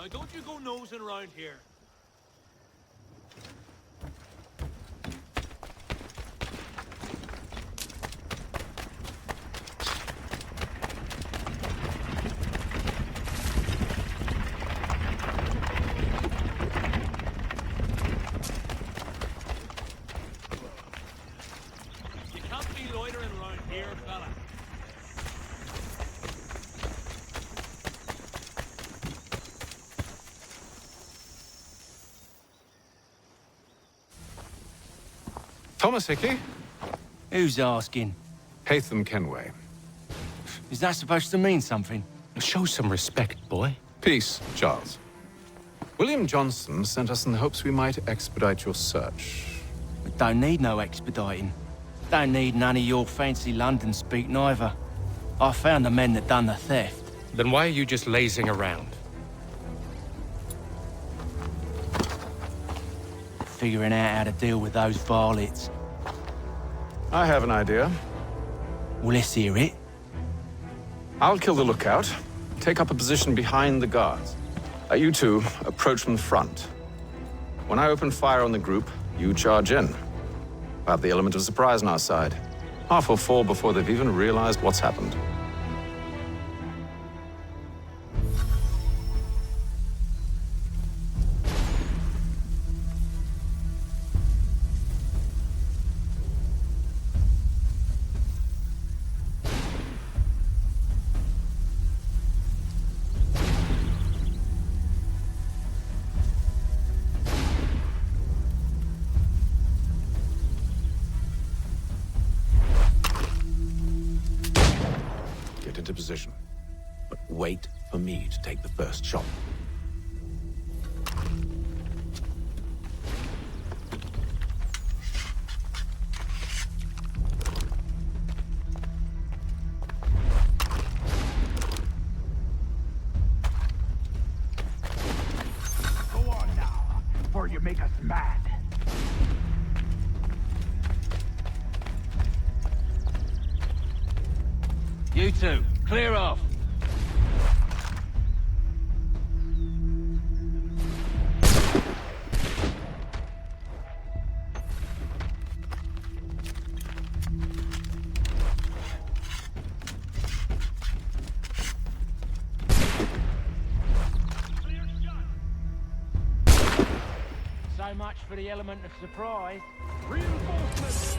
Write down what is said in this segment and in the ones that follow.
Why don't you go nosing around here? You can't be loitering around here, fella. Thomas Hickey? Who's asking? Haytham Kenway. Is that supposed to mean something? Show some respect, boy. Peace, Charles. William Johnson sent us in the hopes we might expedite your search. We don't need no expediting. Don't need none of your fancy London speak neither. I found the men that done the theft. Then why are you just lazing around? Figuring out how to deal with those varlets. I have an idea. Well, let's hear it. I'll kill the lookout, take up a position behind the guards. You two approach from the front. When I open fire on the group, you charge in. We'll have the element of surprise on our side. Half will fall before they've even realized what's happened. Into position. But wait for me to take the first shot. Go on now, before you make us mad. You two, clear off. So much for the element of surprise. Reinforcements!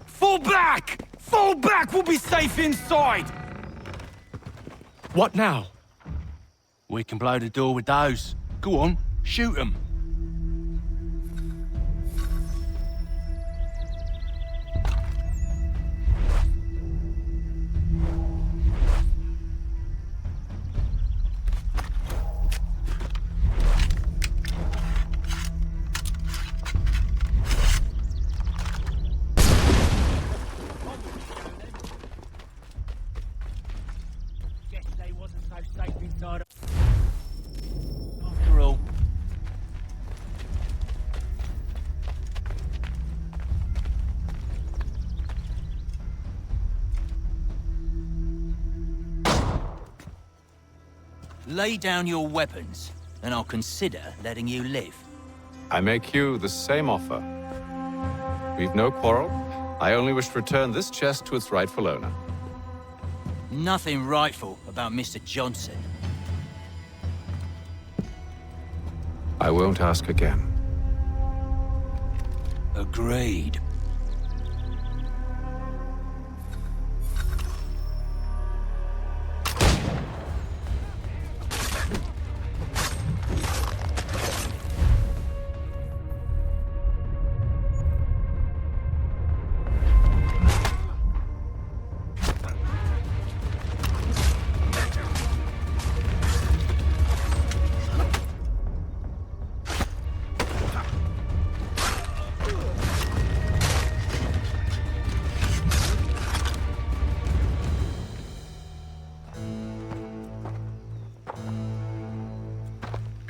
Fall back! Fall back! We'll be safe inside! What now? We can blow the door with those. Go on, shoot them. Guess they wasn't so safe inside. After all. Lay down your weapons, and I'll consider letting you live. I make you the same offer. We've no quarrel. I only wish to return this chest to its rightful owner. Nothing rightful about Mr. Johnson. I won't ask again. Agreed.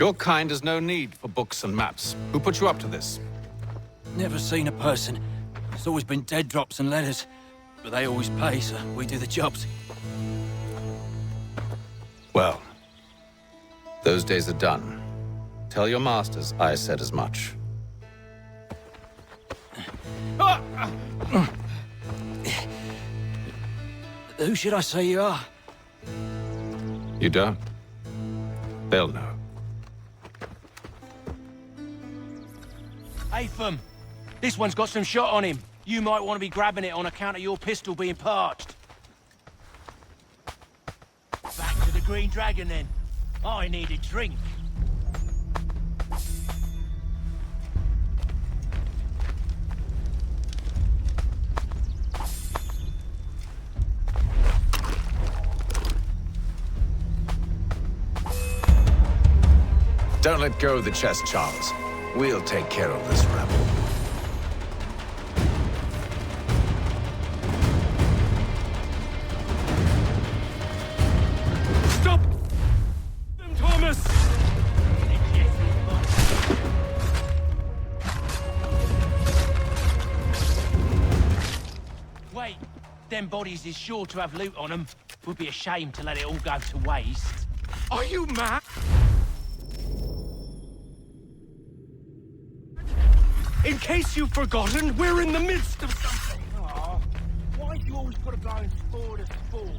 Your kind has no need for books and maps. Who put you up to this? Never seen a person. It's always been dead drops and letters. But they always pay, so we do the jobs. Well, those days are done. Tell your masters I said as much. Who should I say you are? You don't? They'll know. Atham, this one's got some shot on him. You might want to be grabbing it on account of your pistol being parched. Back to the Green Dragon, then. I need a drink. Don't let go of the chest, Charles. We'll take care of this rebel. Stop them, Thomas! Wait, them bodies is sure to have loot on them. Would be a shame to let it all go to waste. Are you mad? In case you've forgotten, we're in the midst of something. Oh, why do you always put a going forward as a fool?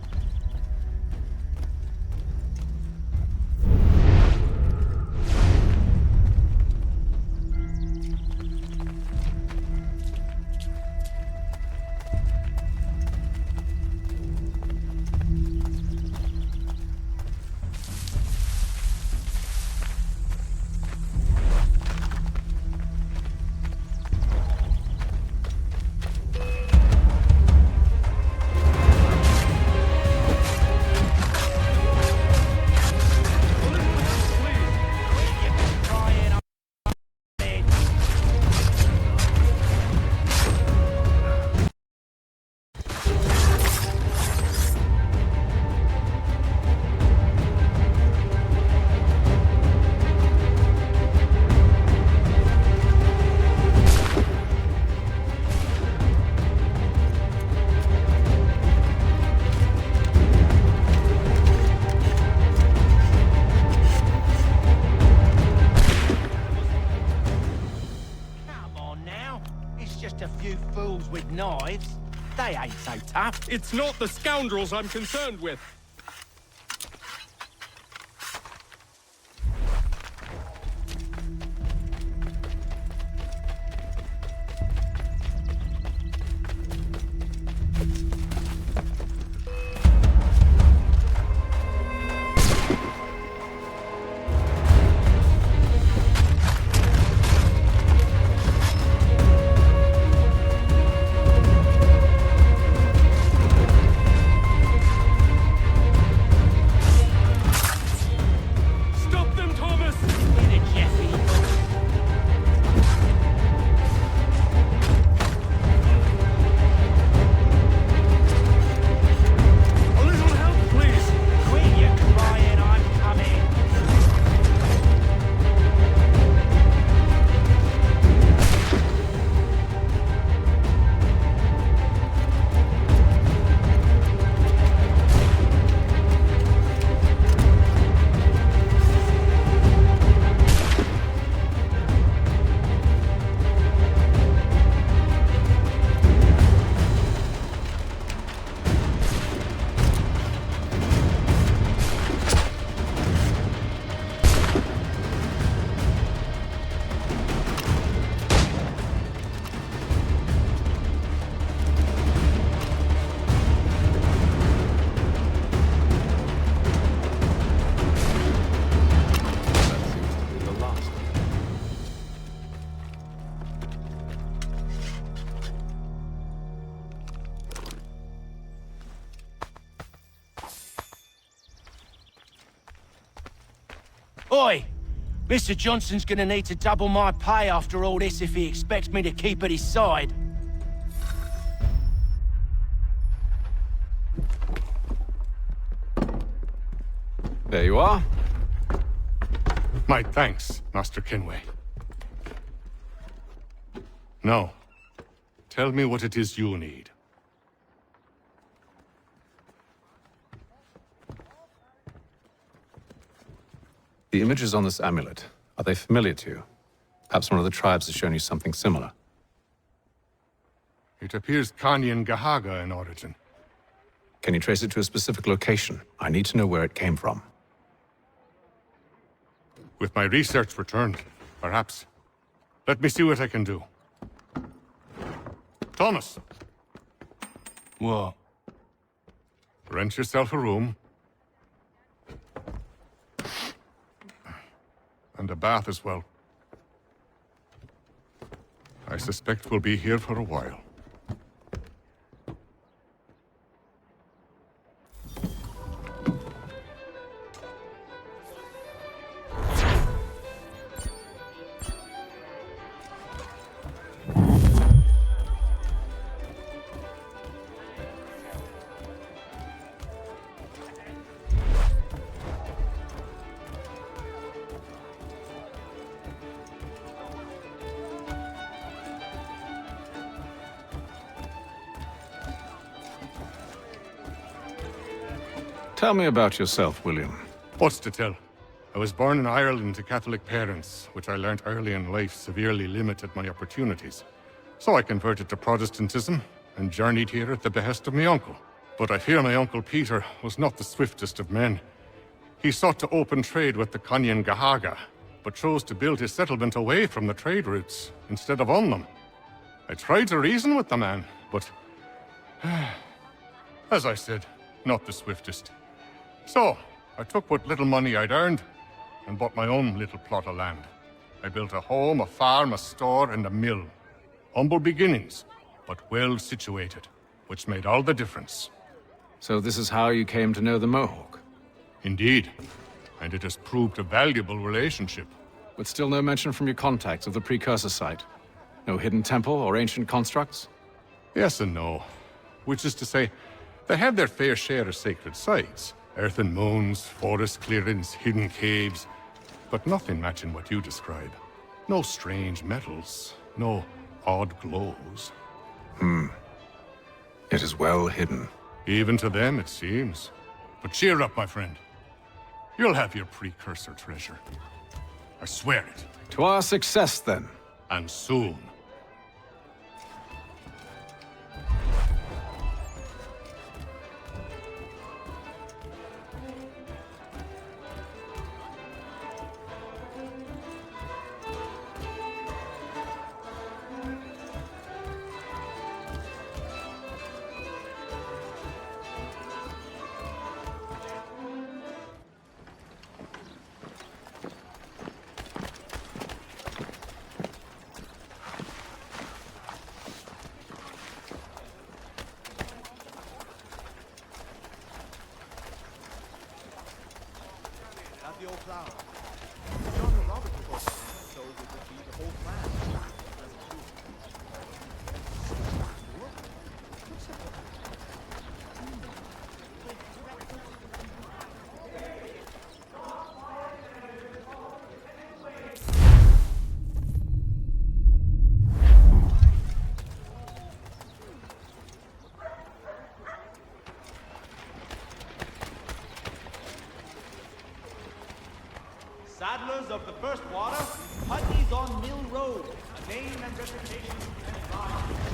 With knives, they ain't so tough. It's not the scoundrels I'm concerned with. Oi! Mr. Johnson's gonna need to double my pay after all this if he expects me to keep at his side. There you are. My thanks, Master Kenway. Now, tell me what it is you need. The images on this amulet, are they familiar to you? Perhaps one of the tribes has shown you something similar. It appears Kanyan Gahaga in origin. Can you trace it to a specific location? I need to know where it came from. With my research returned, perhaps. Let me see what I can do. Thomas, What? rent yourself a room. And a bath as well. I suspect we'll be here for a while. Tell me about yourself, William. What's to tell? I was born in Ireland to Catholic parents, which I learnt early in life severely limited my opportunities. So I converted to Protestantism and journeyed here at the behest of my uncle. But I fear my uncle Peter was not the swiftest of men. He sought to open trade with the Kanyan Gahaga, but chose to build his settlement away from the trade routes instead of on them. I tried to reason with the man, but as I said, not the swiftest. So, I took what little money I'd earned and bought my own little plot of land. I built a home, a farm, a store, and a mill. Humble beginnings, but well situated, which made all the difference. So this is how you came to know the Mohawk? Indeed, and it has proved a valuable relationship. But still no mention from your contacts of the precursor site? No hidden temple or ancient constructs? Yes and no. Which is to say, they have their fair share of sacred sites. Earthen mounds, forest clearings, hidden caves. But nothing matching what you describe. No strange metals, no odd glows. It is well hidden. Even to them, it seems. But cheer up, my friend. You'll have your precursor treasure. I swear it. To our success, then. And soon. Saddlers of the First Water, Putney's on Mill Road, a name and reputation and pride.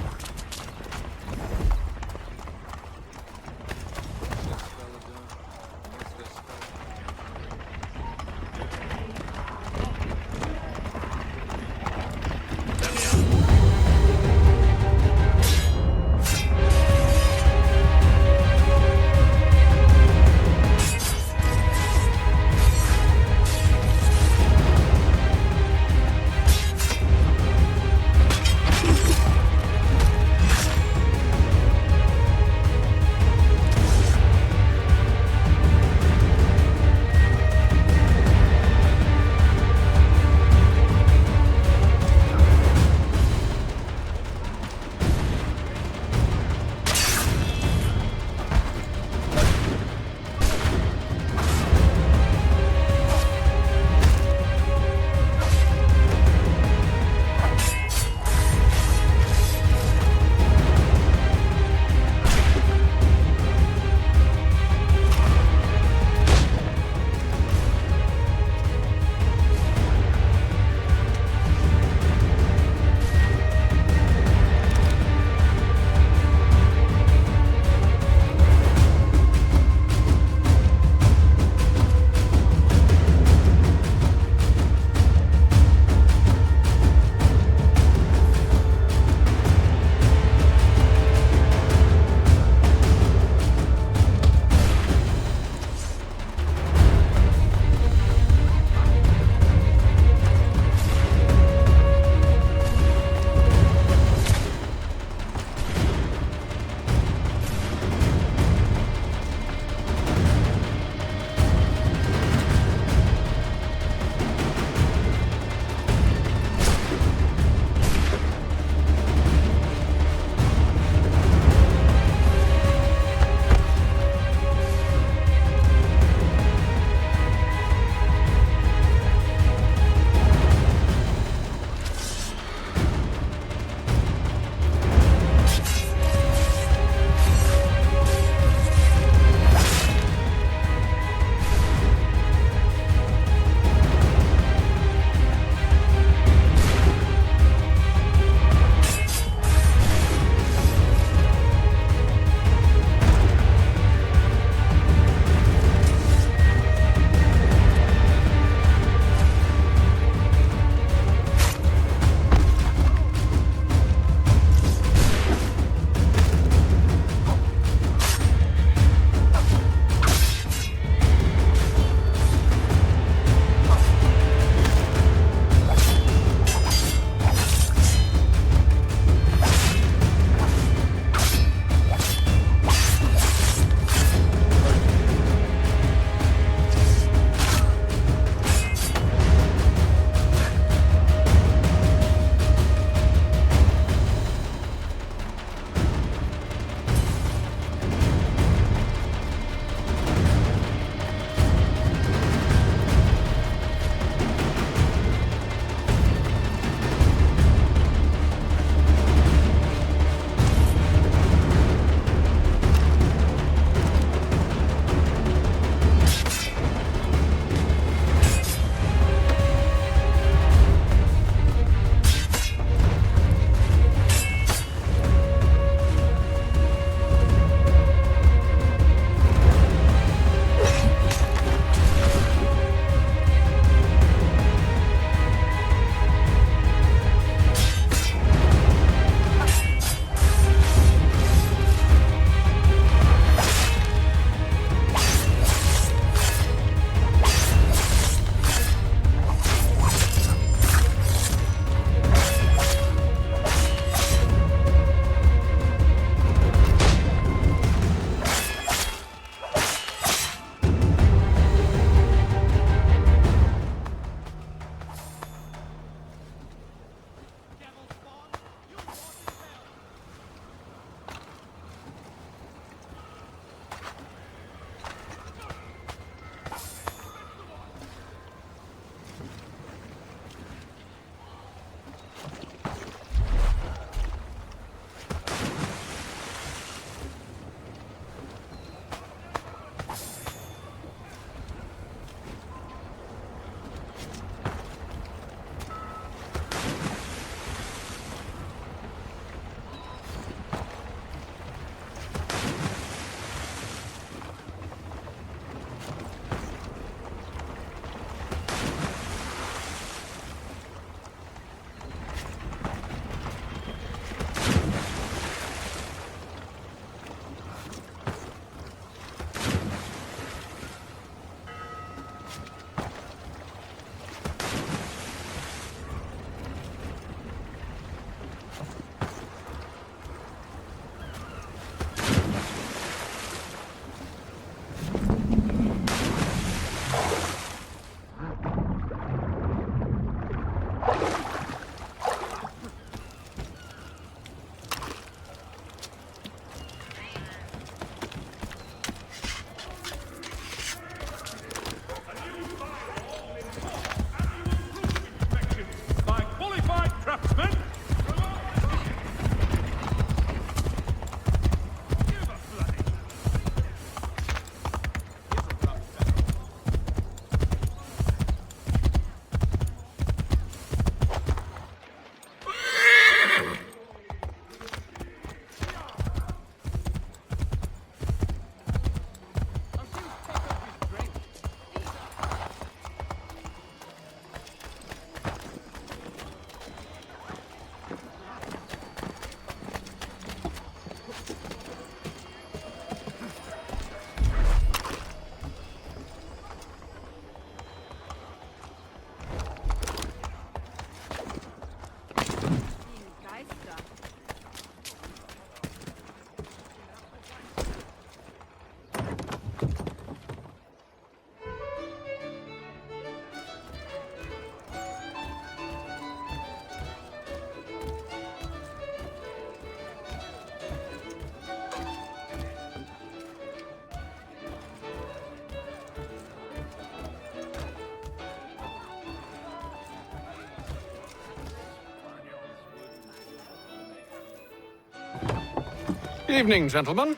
Evening, gentlemen.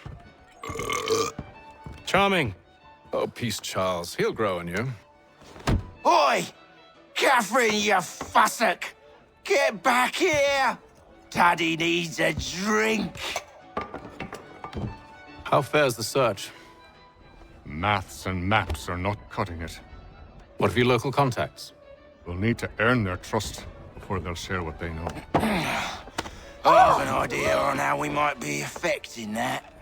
Charming. Oh, peace, Charles. He'll grow on you. Oi! Catherine, you fussock! Get back here! Daddy needs a drink! How fares the search? Maths and maps are not cutting it. What of your local contacts? We'll need to earn their trust before they'll share what they know. I have an idea on how we might be affecting that.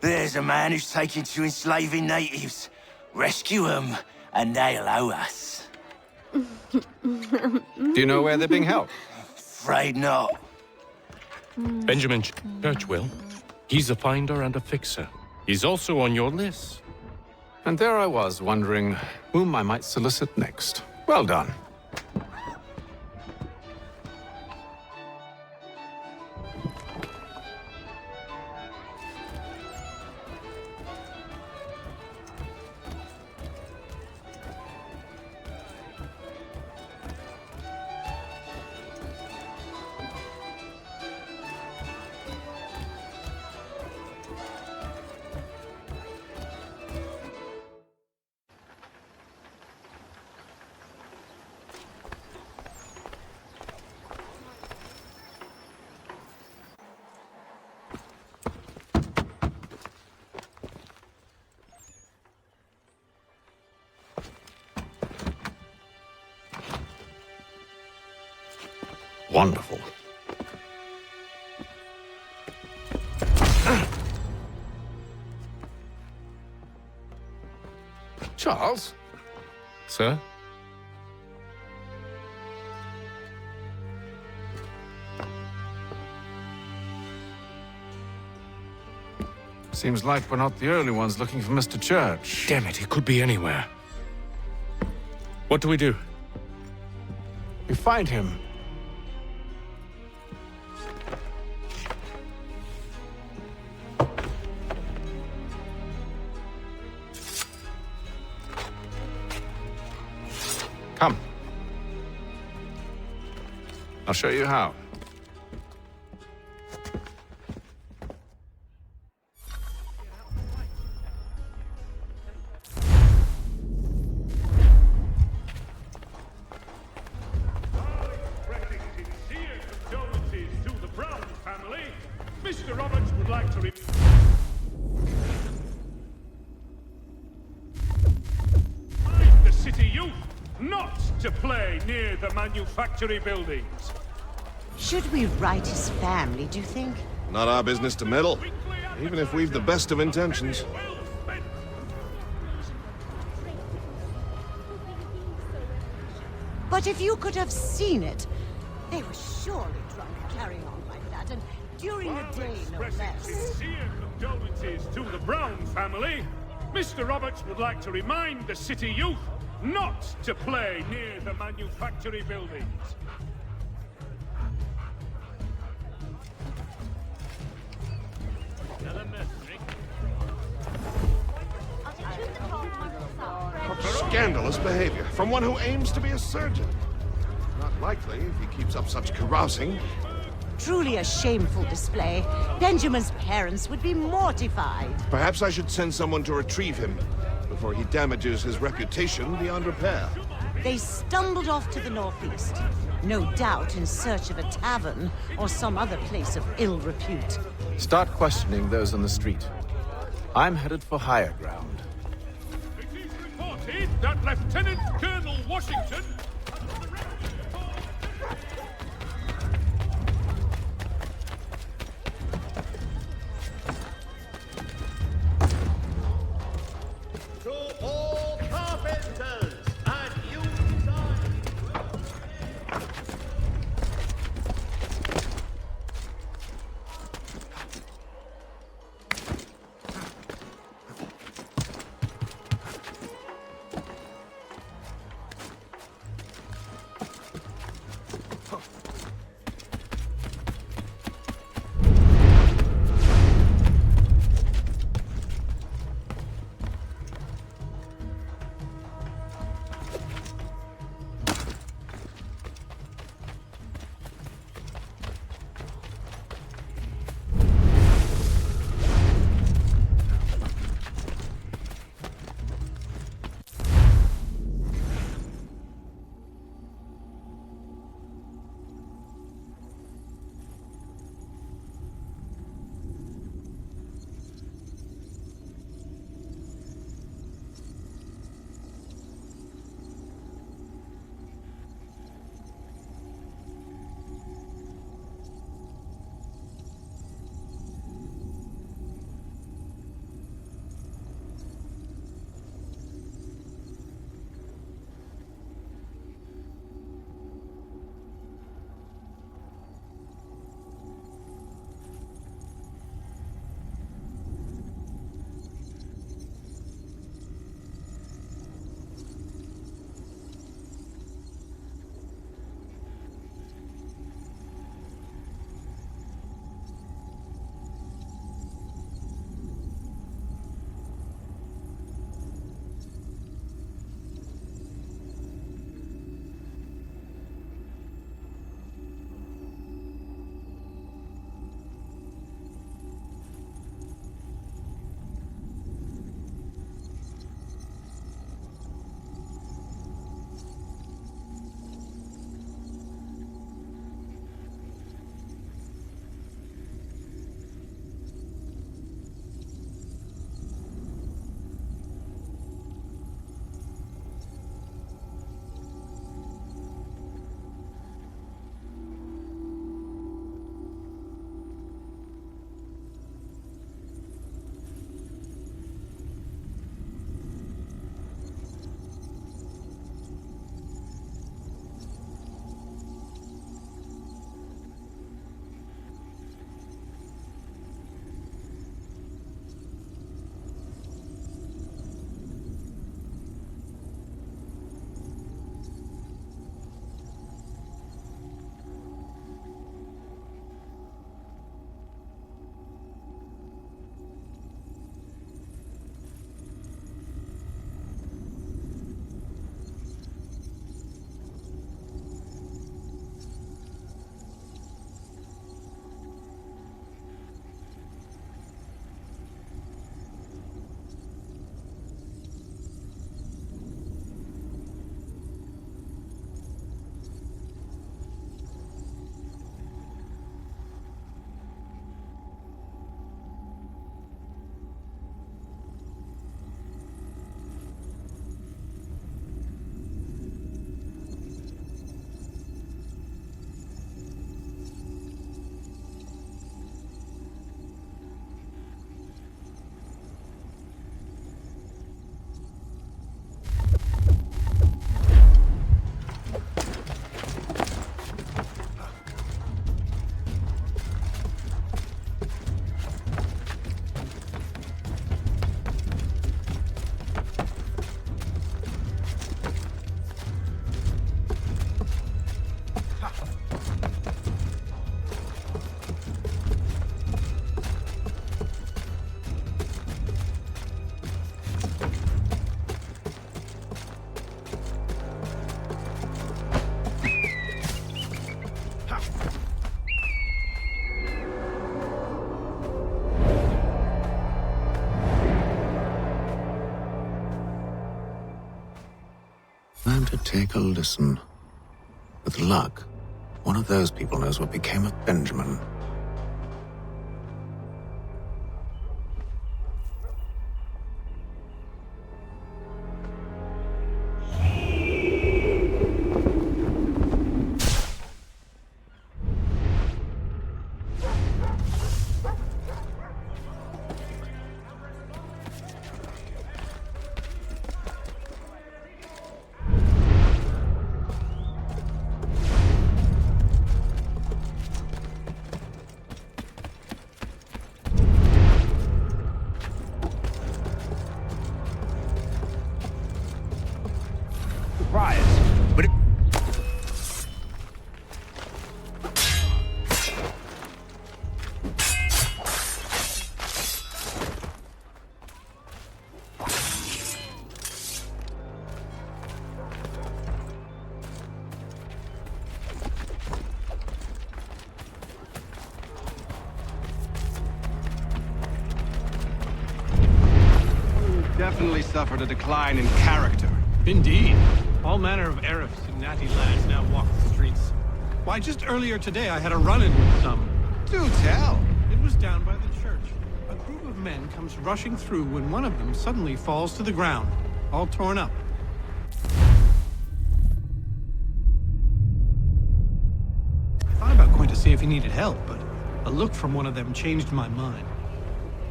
There's a man who's taken to enslaving natives. Rescue them, and they'll owe us. Do you know where they're being held? Afraid not. Benjamin Church will. He's a finder and a fixer. He's also on your list. And there I was, wondering whom I might solicit next. Well done. Wonderful. Charles? Sir? Seems like we're not the only ones looking for Mr. Church. Damn it, he could be anywhere. What do we do? We find him. Come. I'll show you how. To the Brown family, Mr. Roberts would like to remind the city youth not to play near the manufactory buildings. Should we write his family, do you think? Not our business to meddle, even if we've the best of intentions. But if you could have seen it, they were surely drunk carrying on like that, and during the day, no less. Sincere condolences to the Brown family, Mr. Roberts would like to remind the city youth not to play near the manufactory buildings. Scandalous behavior from one who aims to be a surgeon. Not likely if he keeps up such carousing. Truly a shameful display. Benjamin's parents would be mortified. Perhaps I should send someone to retrieve him before he damages his reputation beyond repair. They stumbled off to the northeast, no doubt in search of a tavern or some other place of ill repute. Start questioning those on the street. I'm headed for higher ground. It is reported that Lieutenant Colonel Washington time to take a listen. With luck, one of those people knows what became of Benjamin. But definitely suffered a decline in character. Indeed. All manner of Arabs and natty lads now walk the streets. Why, just earlier today I had a run-in with some. Do tell. It was down by the church. A group of men comes rushing through when one of them suddenly falls to the ground, all torn up. I thought about going to see if he needed help, but a look from one of them changed my mind.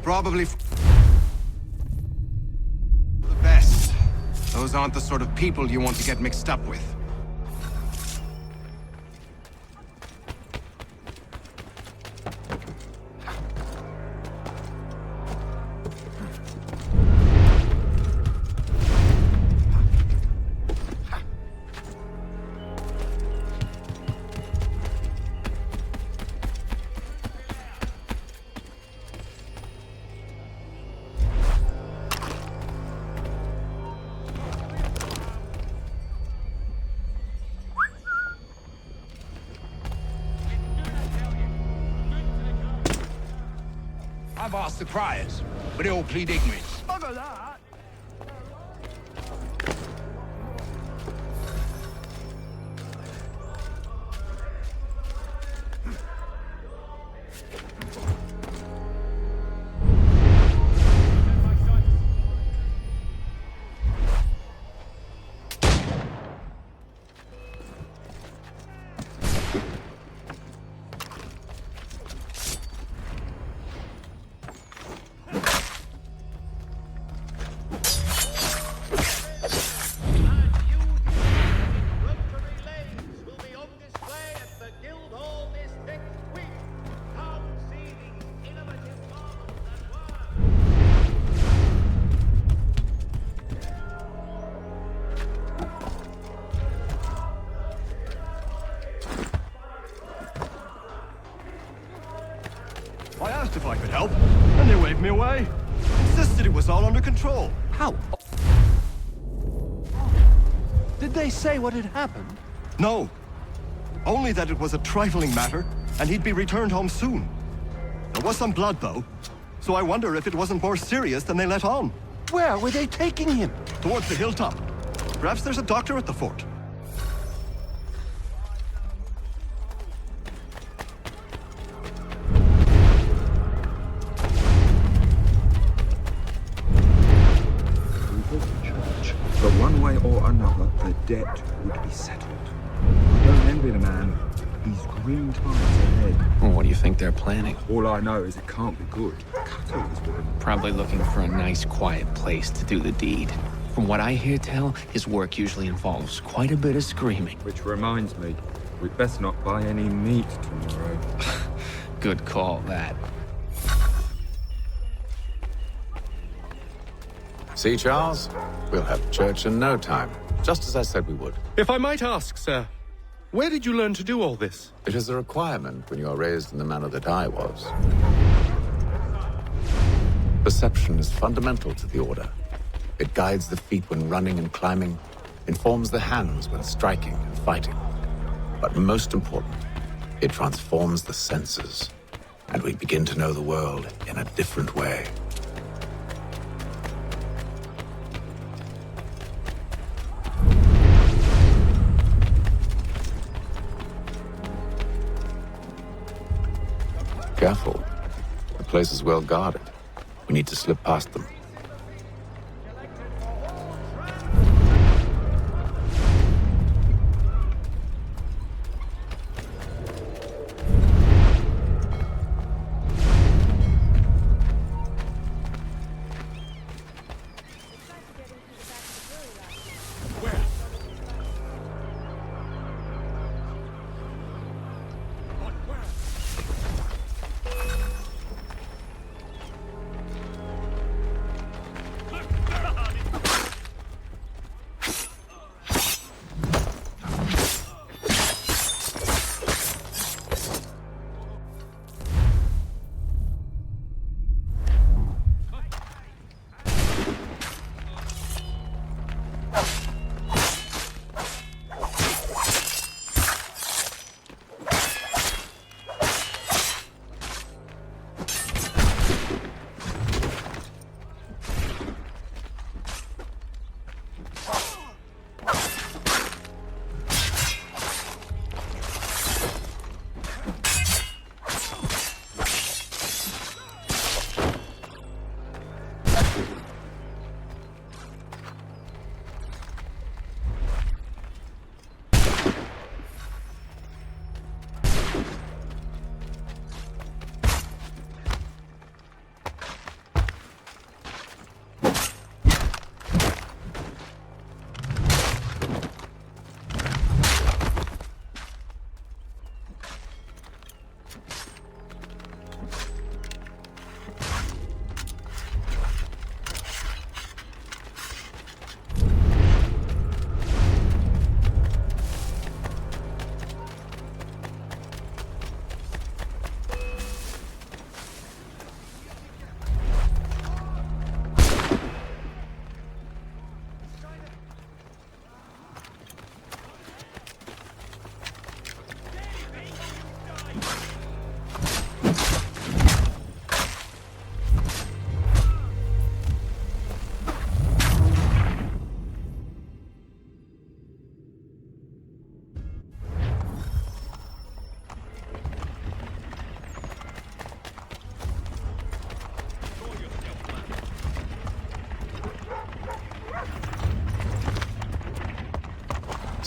Probably the best. Those aren't the sort of people you want to get mixed up with. I've asked the criers, but they all plead ignorance. Bugger that! I asked if I could help, and they waved me away. Insisted it was all under control. How? Did they say what had happened? No. Only that it was a trifling matter, and he'd be returned home soon. There was some blood, though, so I wonder if it wasn't more serious than they let on. Where were they taking him? Towards the hilltop. Perhaps there's a doctor at the fort. But one way or another, the debt would be settled. I don't envy the man. He's grim times ahead. Well, what do you think they're planning? All I know is it can't be good. Cut was with him. Probably looking for a nice, quiet place to do the deed. From what I hear tell, his work usually involves quite a bit of screaming. Which reminds me, we'd best not buy any meat tomorrow. Good call, that. See, Charles? We'll have church in no time, just as I said we would. If I might ask, sir, where did you learn to do all this? It is a requirement when you are raised in the manner that I was. Perception is fundamental to the Order. It guides the feet when running and climbing, informs the hands when striking and fighting. But most important, it transforms the senses, and we begin to know the world in a different way. Careful. The place is well guarded. We need to slip past them.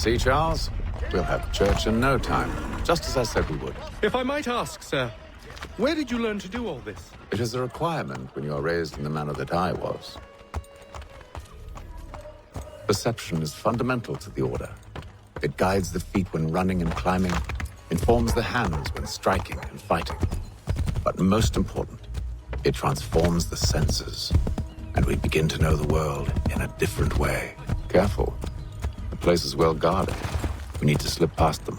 See, Charles? We'll have church in no time, just as I said we would. If I might ask, sir, where did you learn to do all this? It is a requirement when you are raised in the manner that I was. Perception is fundamental to the Order. It guides the feet when running and climbing, informs the hands when striking and fighting. But most important, it transforms the senses, and we begin to know the world in a different way. Careful. The place is well guarded. We need to slip past them.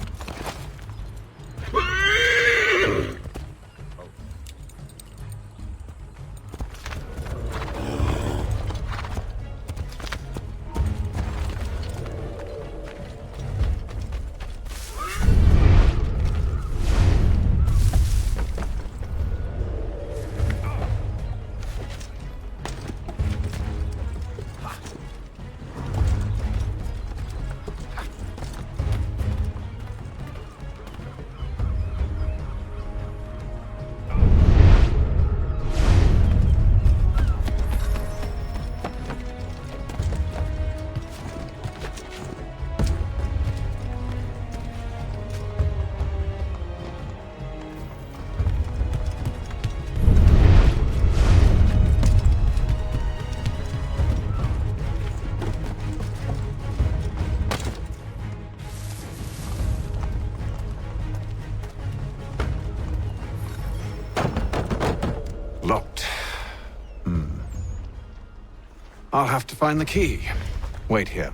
Locked. I'll have to find the key. Wait here.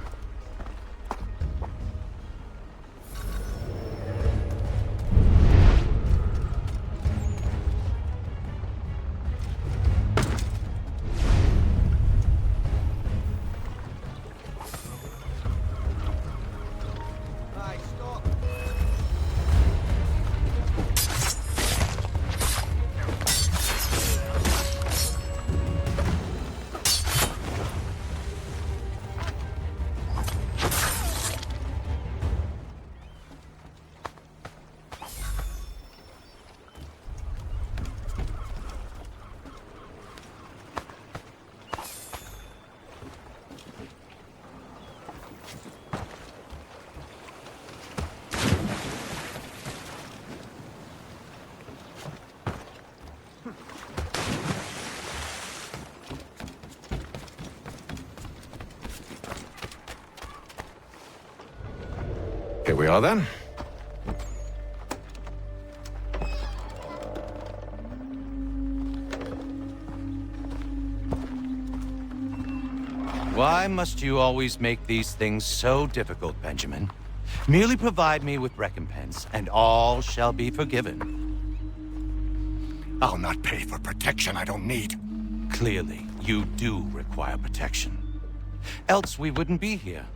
Here we are then. Why must you always make these things so difficult, Benjamin? Merely provide me with recompense, and all shall be forgiven. I'll not pay for protection I don't need. Clearly, you do require protection. Else we wouldn't be here.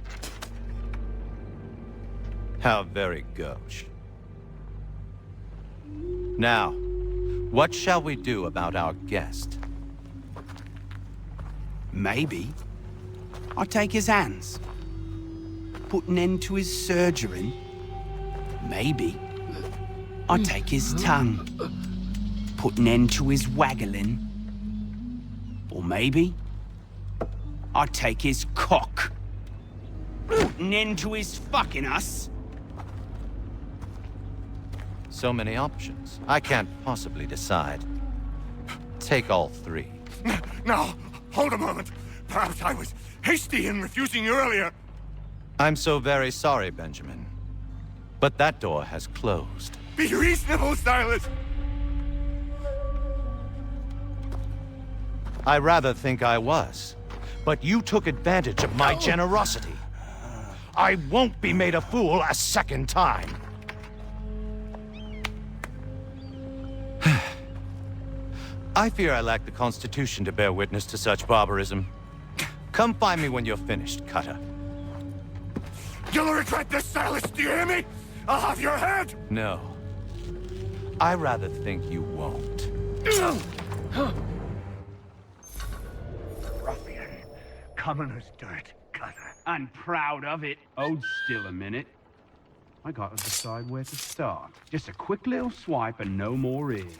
How very gauche. Now, what shall we do about our guest? Maybe I'll take his hands. Put an end to his surgery. Maybe I'll take his tongue. Put an end to his waggling. Or maybe I'll take his cock. Put an end to his fucking us. So many options. I can't possibly decide. Take all three. Now, hold a moment. Perhaps I was hasty in refusing you earlier. I'm so very sorry, Benjamin. But that door has closed. Be reasonable, Silas! I rather think I was. But you took advantage of my generosity. I won't be made a fool a second time. I fear I lack the constitution to bear witness to such barbarism. Come find me when you're finished, Cutter. You'll regret this, Silas, do you hear me? I'll have your head! No. I rather think you won't. Ruffian. Commoner's dirt, Cutter. And proud of it. Hold still a minute. I gotta decide where to start. Just a quick little swipe and no more ears.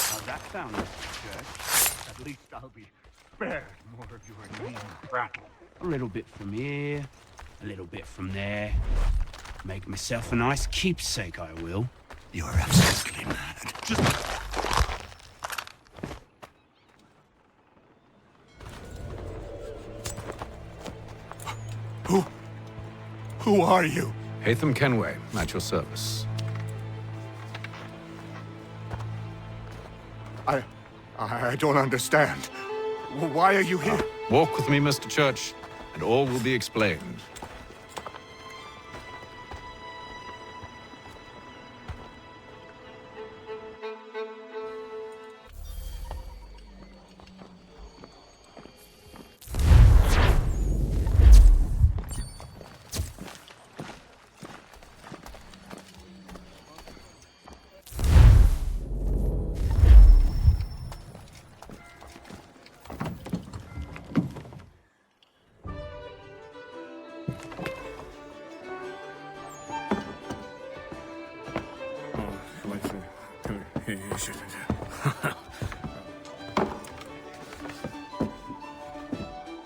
How's that sound, Mr. Church? At least I'll be spared more of your mean prattle. A little bit from here, a little bit from there. Make myself a nice keepsake, I will. You're absolutely mad. Just... Who are you? Hatham Kenway, at your service. I don't understand. Why are you here? Walk with me, Mr. Church, and all will be explained.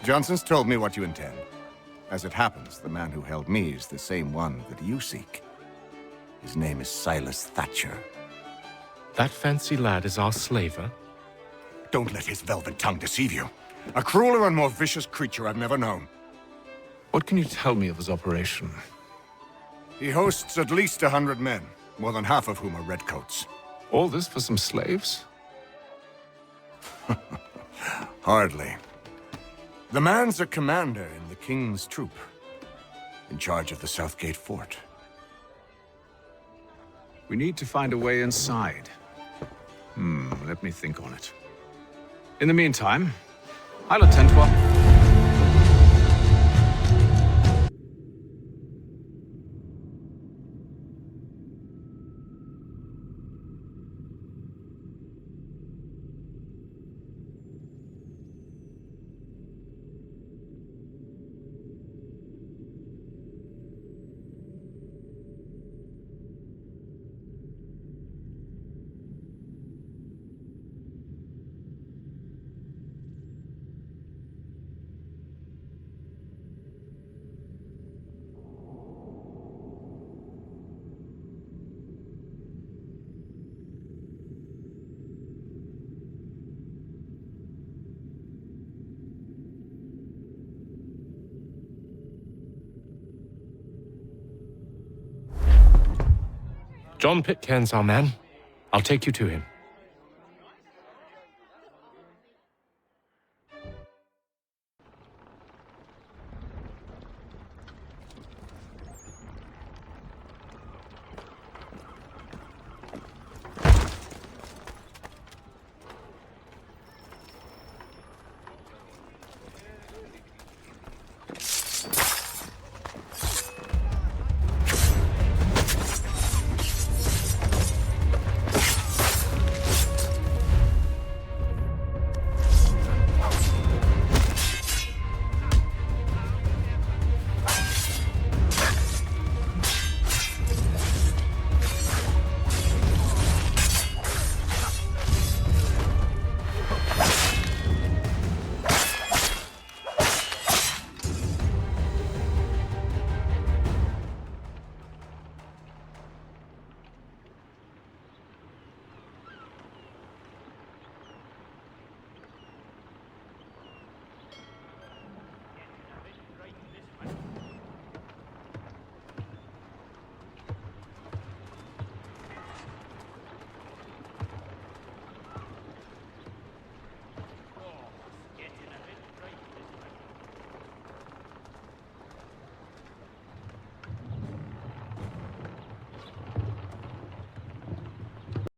Johnson's told me what you intend. As it happens, the man who held me is the same one that you seek. His name is Silas Thatcher. That fancy lad is our slaver? Don't let his velvet tongue deceive you. A crueler and more vicious creature I've never known. What can you tell me of his operation? He hosts at least 100 men, more than half of whom are redcoats. All this for some slaves? Hardly. The man's a commander in the King's troop, in charge of the Southgate Fort. We need to find a way inside. Let me think on it. In the meantime, I'll attend to our... John Pitcairn's our man. I'll take you to him.